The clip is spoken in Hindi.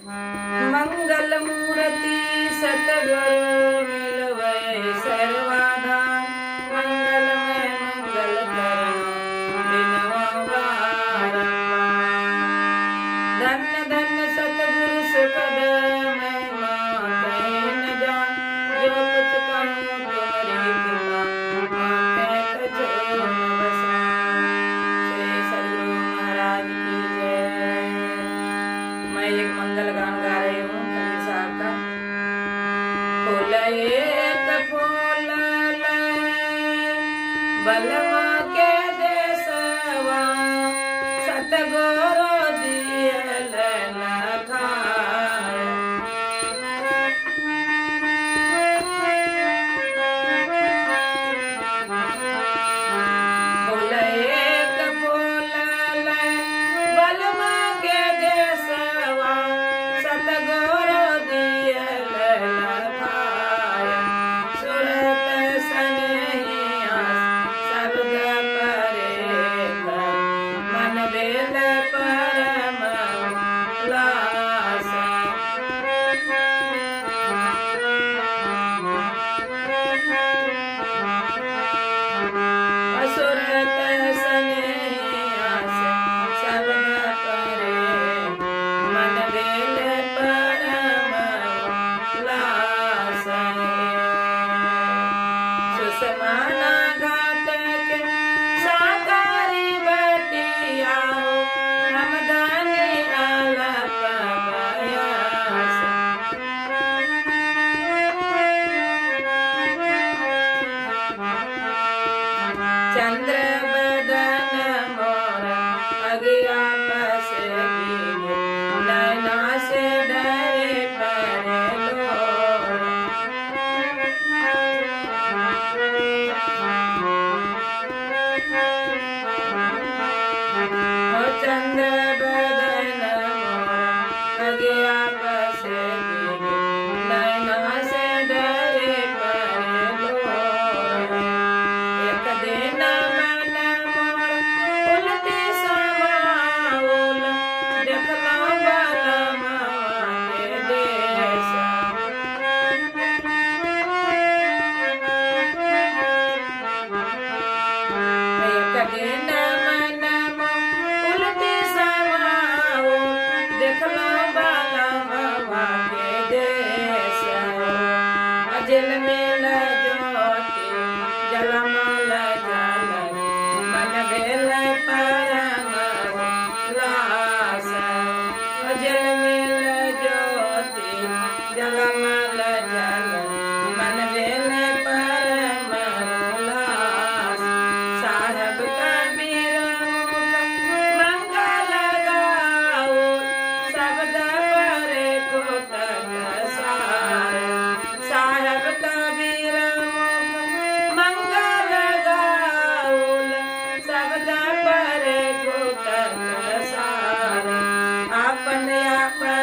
मंगल मूर्ति सतगुरु मिलवै सर्वाधाम। मंगलमय मंगल करण बिनवा बारंबार। धन्य धन्य सतगुरु सुखद महिमा कहीं न जान। जो कुछ कहूँ तुम्हारी कृपा माथे कछो न बसान। श्री सद्गुरु महाराज की जय। मैं एक मंगल गान गा रही हूँ कबीर साहब का। फूल एक फूल बलमा के देसवा सतगुरु दियल न खाए। फूल एक फूल बलमा के देसवा सतगुरु दियल न खाए। सुरत सनेहिया सबद परेख मन बेल परम लास। सुरत सनेहिया सबद परेख मन बेल परम लास। सुषमाना घाट के साकारी बटिया हम दानी आलप बयास। चंद्र बदन मोर अगिया पस गिरे नैना से डरे परे लोर। ओ चंद्र बदन मोर अगिया पस गिरे नैना से डरे परे लोर। एक दिन मन मोर उलटी समाउल देखला बलमवा के देश। एक दिन मन मोर उलटी समाउल देखला बलमवा के देश। अजल मिल ज्योति जलमल जल मन भेल परम लास। अजल मिल ज्योति जलमल जल मन भेल परम लास। साहेब कबीर मुख मंगल गाओ शब्द परे कोटक सार। साहेब कबीर मुख मंगल गाउल शब्द परे कोटक सार। आपन आपन